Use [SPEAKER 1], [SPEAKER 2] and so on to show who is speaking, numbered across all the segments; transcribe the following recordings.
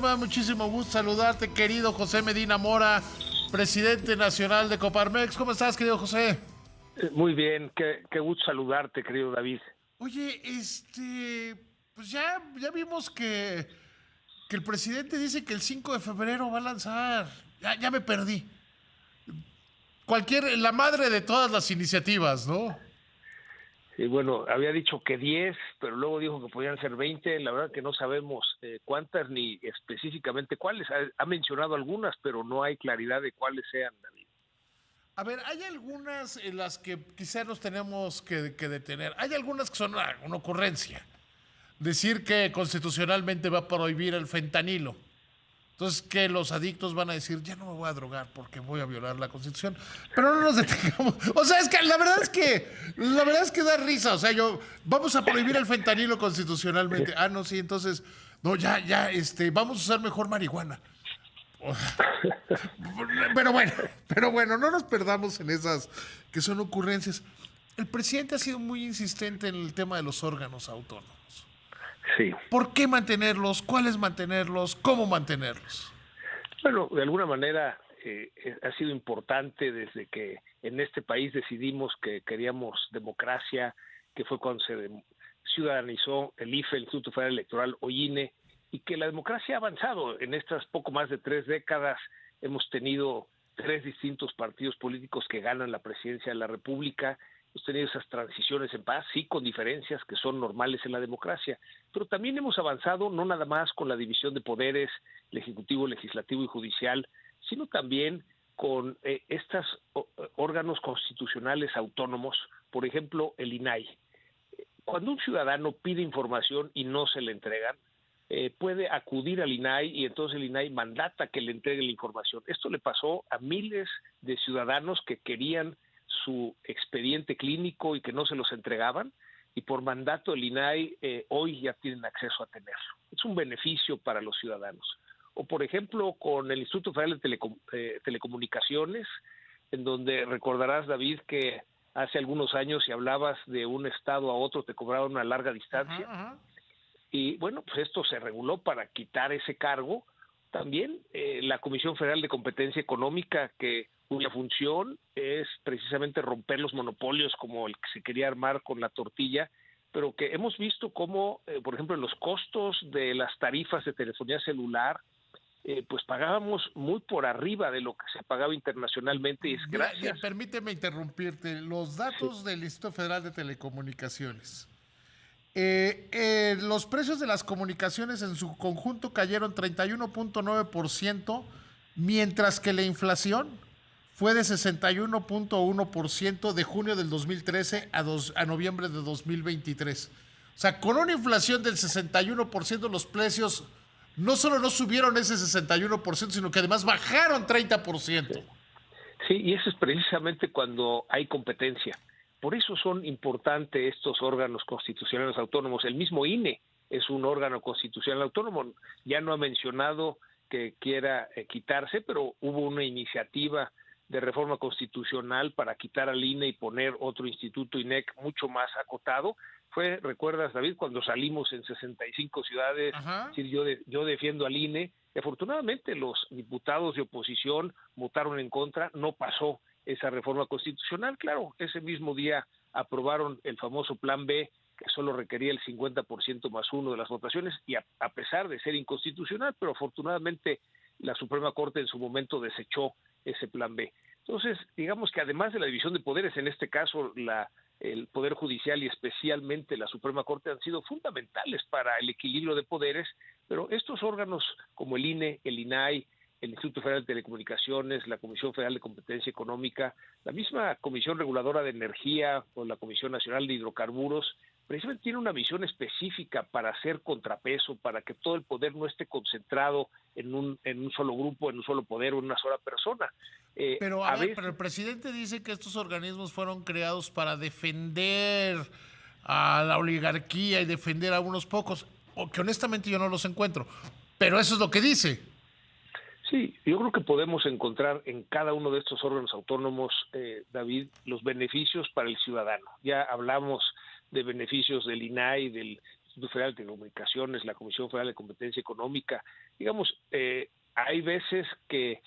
[SPEAKER 1] Me da muchísimo gusto saludarte, querido José Medina Mora, presidente nacional de Coparmex. ¿Cómo estás, querido José?
[SPEAKER 2] Muy bien, qué gusto saludarte, querido David.
[SPEAKER 1] Oye, pues ya vimos que el presidente dice que el 5 de febrero va a lanzar. Ya me perdí. La madre de todas las iniciativas, ¿no?
[SPEAKER 2] Y bueno, había dicho que 10, pero luego dijo que podían ser 20. La verdad que no sabemos cuántas ni específicamente cuáles. Ha mencionado algunas, pero no hay claridad de cuáles sean, David.
[SPEAKER 1] A ver, hay algunas en las que quizá nos tenemos que detener. Hay algunas que son una ocurrencia. Decir que constitucionalmente va a prohibir el fentanilo. Entonces, que los adictos van a decir, ya no me voy a drogar porque voy a violar la Constitución. Pero no nos detengamos. O sea, es que la verdad es que da risa. O sea, vamos a prohibir el fentanilo constitucionalmente. Ah, no, sí, entonces, no, vamos a usar mejor marihuana. Pero bueno, no nos perdamos en esas que son ocurrencias. El presidente ha sido muy insistente en el tema de los órganos autónomos.
[SPEAKER 2] Sí.
[SPEAKER 1] ¿Por qué mantenerlos? ¿Cuáles mantenerlos? ¿Cómo mantenerlos?
[SPEAKER 2] Bueno, de alguna manera ha sido importante desde que en este país decidimos que queríamos democracia, que fue cuando se ciudadanizó el IFE, el Instituto Federal Electoral, o INE, y que la democracia ha avanzado. En estas poco más de 3 décadas hemos tenido 3 distintos partidos políticos que ganan la presidencia de la República. Hemos tenido esas transiciones en paz, sí, con diferencias que son normales en la democracia, pero también hemos avanzado no nada más con la división de poderes, el Ejecutivo, Legislativo y Judicial, sino también con estos órganos constitucionales autónomos, por ejemplo, el INAI. Cuando un ciudadano pide información y no se le entregan, puede acudir al INAI y entonces el INAI mandata que le entregue la información. Esto le pasó a miles de ciudadanos que querían su expediente clínico y que no se los entregaban, y por mandato del INAI hoy ya tienen acceso a tenerlo. Es un beneficio para los ciudadanos. O por ejemplo con el Instituto Federal de Telecomunicaciones, en donde recordarás, David, que hace algunos años si hablabas de un estado a otro te cobraban una larga
[SPEAKER 1] Ajá,
[SPEAKER 2] distancia,
[SPEAKER 1] ajá.
[SPEAKER 2] y bueno, pues esto se reguló para quitar ese cargo. También la Comisión Federal de Competencia Económica, cuya función es precisamente romper los monopolios como el que se quería armar con la tortilla, pero que hemos visto cómo, por ejemplo, en los costos de las tarifas de telefonía celular, pues pagábamos muy por arriba de lo que se pagaba internacionalmente, y es
[SPEAKER 1] Mira,
[SPEAKER 2] gracias.
[SPEAKER 1] permíteme interrumpirte. Los
[SPEAKER 2] Sí,
[SPEAKER 1] datos del Instituto Federal de Telecomunicaciones. Los precios de las comunicaciones en su conjunto cayeron 31.9%, mientras que la inflación fue de 61.1% de junio del 2013 a noviembre de 2023. O sea, con una inflación del 61%, los precios no solo no subieron ese 61%, sino que además bajaron 30%.
[SPEAKER 2] sí. Sí, y eso es precisamente cuando hay competencia. Por eso son importantes estos órganos constitucionales autónomos. El mismo INE es un órgano constitucional autónomo. Ya no ha mencionado que quiera quitarse, pero hubo una iniciativa de reforma constitucional para quitar al INE y poner otro instituto INEC mucho más acotado. Recuerdas, David, cuando salimos en 65 ciudades,
[SPEAKER 1] Ajá.
[SPEAKER 2] sí, yo defiendo al INE. Y afortunadamente los diputados de oposición votaron en contra, no pasó esa reforma constitucional. Claro, ese mismo día aprobaron el famoso Plan B, que solo requería el 50% más uno de las votaciones, y a pesar de ser inconstitucional, pero afortunadamente la Suprema Corte en su momento desechó ese Plan B. Entonces, digamos que además de la división de poderes, en este caso el Poder Judicial y especialmente la Suprema Corte han sido fundamentales para el equilibrio de poderes, pero estos órganos como el INE, el INAI, el Instituto Federal de Telecomunicaciones, la Comisión Federal de Competencia Económica, la misma Comisión Reguladora de Energía o la Comisión Nacional de Hidrocarburos, precisamente tiene una visión específica para hacer contrapeso, para que todo el poder no esté concentrado en un solo grupo, en un solo poder o en una sola persona.
[SPEAKER 1] Pero a
[SPEAKER 2] A
[SPEAKER 1] ver, pero
[SPEAKER 2] veces,
[SPEAKER 1] el presidente dice que estos organismos fueron creados para defender a la oligarquía y defender a unos pocos, o que honestamente yo no los encuentro. Pero eso es lo que dice.
[SPEAKER 2] sí, yo creo que podemos encontrar en cada uno de estos órganos autónomos, David, los beneficios para el ciudadano. Ya hablamos de beneficios del INAI, del Instituto Federal de Telecomunicaciones, la Comisión Federal de Competencia Económica. Digamos, hay veces que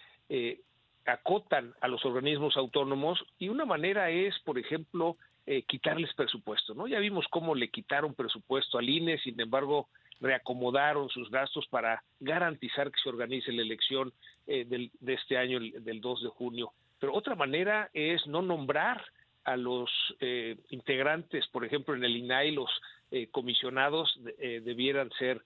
[SPEAKER 2] acotan a los organismos autónomos y una manera es, por ejemplo, quitarles presupuesto, ¿no? Ya vimos cómo le quitaron presupuesto al INE, sin embargo, reacomodaron sus gastos para garantizar que se organice la elección de este año, del 2 de junio. Pero otra manera es no nombrar a los integrantes, por ejemplo, en el INAI, los comisionados debieran ser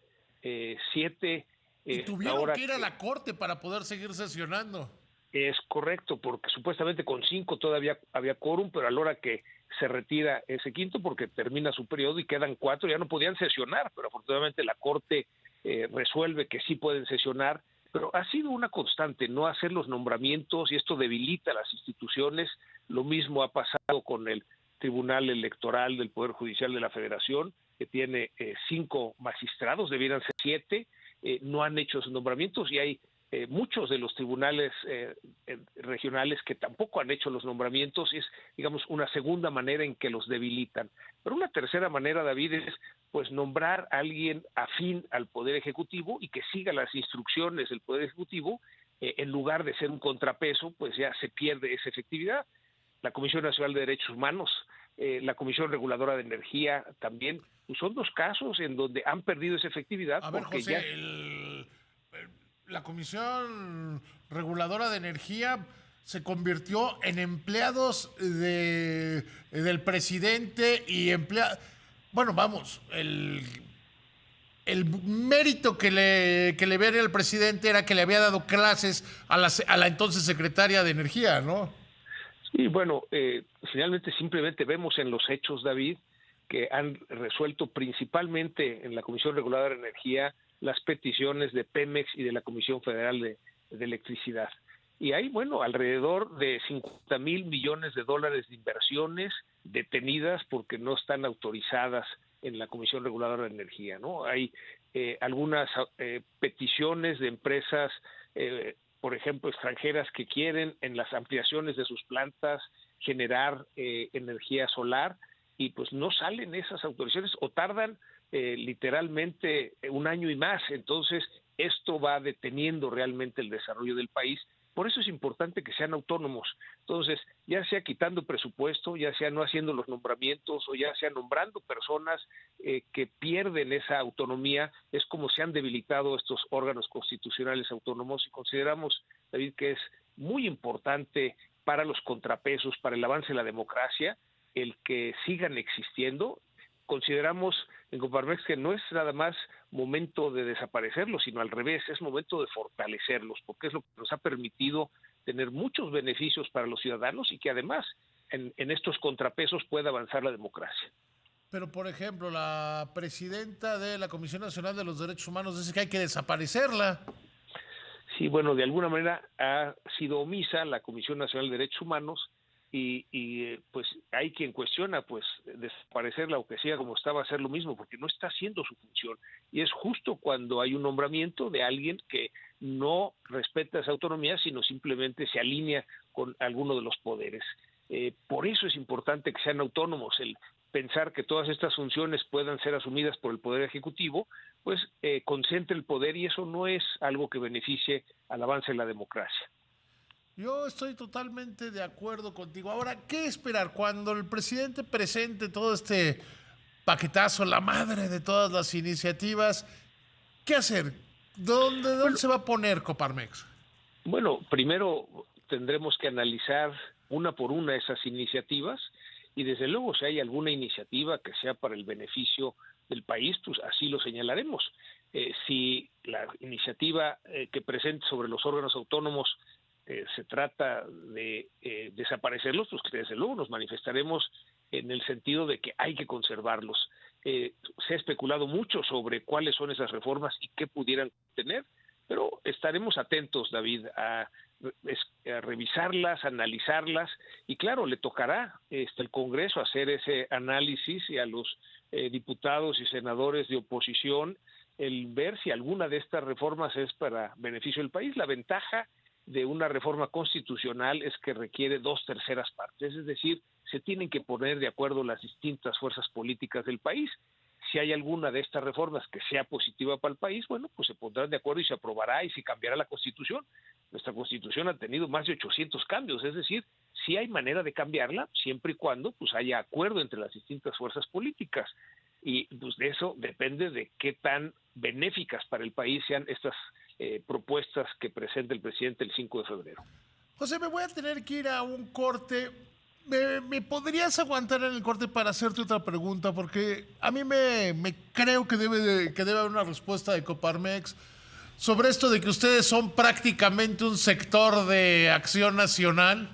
[SPEAKER 2] 7.
[SPEAKER 1] Y tuvieron que ir a la Corte para poder seguir sesionando.
[SPEAKER 2] Es correcto, porque supuestamente con 5 todavía había quórum, pero a la hora que se retira ese quinto, porque termina su periodo y quedan 4, ya no podían sesionar, pero afortunadamente la Corte resuelve que sí pueden sesionar, pero ha sido una constante no hacer los nombramientos y esto debilita las instituciones. Lo mismo ha pasado con el Tribunal Electoral del Poder Judicial de la Federación, que tiene 5 magistrados, debieran ser 7, no han hecho esos nombramientos y hay muchos de los tribunales regionales que tampoco han hecho los nombramientos. Es, digamos, una segunda manera en que los debilitan. Pero una tercera manera, David, es pues nombrar a alguien afín al Poder Ejecutivo y que siga las instrucciones del Poder Ejecutivo, en lugar de ser un contrapeso, pues ya se pierde esa efectividad. La Comisión Nacional de Derechos Humanos, la Comisión Reguladora de Energía también, pues son 2 casos en donde han perdido esa efectividad.
[SPEAKER 1] A ver, José, la Comisión Reguladora de Energía se convirtió en empleados del presidente y bueno, vamos, el mérito que le veía al presidente era que le había dado clases a la entonces secretaria de Energía, ¿no?
[SPEAKER 2] Sí, bueno, finalmente simplemente vemos en los hechos, David, que han resuelto principalmente en la Comisión Reguladora de Energía las peticiones de Pemex y de la Comisión Federal de Electricidad. Y hay, bueno, alrededor de $50,000 millones de inversiones detenidas porque no están autorizadas en la Comisión Reguladora de Energía, ¿no? Hay algunas peticiones de empresas, por ejemplo, extranjeras que quieren en las ampliaciones de sus plantas generar energía solar y pues no salen esas autorizaciones o tardan literalmente 1 año y más. Entonces esto va deteniendo realmente el desarrollo del país. Por eso es importante que sean autónomos. Entonces, ya sea quitando presupuesto, ya sea no haciendo los nombramientos o ya sea nombrando personas que pierden esa autonomía, es como se han debilitado estos órganos constitucionales autónomos y consideramos, David, que es muy importante para los contrapesos, para el avance de la democracia, el que sigan existiendo. Consideramos en Coparmex que no es nada más momento de desaparecerlos, sino al revés, es momento de fortalecerlos, porque es lo que nos ha permitido tener muchos beneficios para los ciudadanos y que además en estos contrapesos pueda avanzar la democracia.
[SPEAKER 1] Pero, por ejemplo, la presidenta de la Comisión Nacional de los Derechos Humanos dice que hay que desaparecerla.
[SPEAKER 2] Sí, bueno, de alguna manera ha sido omisa la Comisión Nacional de Derechos Humanos y pues hay quien cuestiona pues desaparecerla o que siga como estaba, hacer lo mismo, porque no está haciendo su función. Y es justo cuando hay un nombramiento de alguien que no respeta esa autonomía, sino simplemente se alinea con alguno de los poderes. Por eso es importante que sean autónomos. El pensar que todas estas funciones puedan ser asumidas por el Poder Ejecutivo, pues concentra el poder y eso no es algo que beneficie al avance de la democracia.
[SPEAKER 1] Yo estoy totalmente de acuerdo contigo. Ahora, ¿qué esperar cuando el presidente presente todo este paquetazo, la madre de todas las iniciativas? ¿Qué hacer? ¿Dónde se va a poner Coparmex?
[SPEAKER 2] Bueno, primero tendremos que analizar una por una esas iniciativas y desde luego si hay alguna iniciativa que sea para el beneficio del país, pues así lo señalaremos. Si la iniciativa que presente sobre los órganos autónomos se trata de desaparecerlos, pues desde luego nos manifestaremos en el sentido de que hay que conservarlos. Se ha especulado mucho sobre cuáles son esas reformas y qué pudieran tener, pero estaremos atentos, David, a revisarlas, analizarlas y claro, le tocará al Congreso hacer ese análisis y a los diputados y senadores de oposición el ver si alguna de estas reformas es para beneficio del país. La ventaja de una reforma constitucional es que requiere 2/3 partes, es decir, se tienen que poner de acuerdo las distintas fuerzas políticas del país. si hay alguna de estas reformas que sea positiva para el país, bueno, pues se pondrán de acuerdo y se aprobará y se cambiará la Constitución. Nuestra Constitución ha tenido más de 800 cambios, es decir, sí hay manera de cambiarla, siempre y cuando pues haya acuerdo entre las distintas fuerzas políticas. Y pues de eso depende de qué tan benéficas para el país sean estas propuestas que presenta el presidente el 5 de febrero.
[SPEAKER 1] José, me voy a tener que ir a un corte. ¿Me podrías aguantar en el corte para hacerte otra pregunta? Porque a mí me creo que debe haber una respuesta de Coparmex sobre esto de que ustedes son prácticamente un sector de acción nacional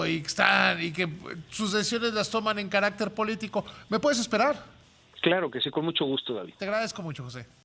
[SPEAKER 1] y que sus decisiones las toman en carácter político. ¿Me puedes esperar?
[SPEAKER 2] Claro que sí, con mucho gusto, David.
[SPEAKER 1] Te agradezco mucho, José.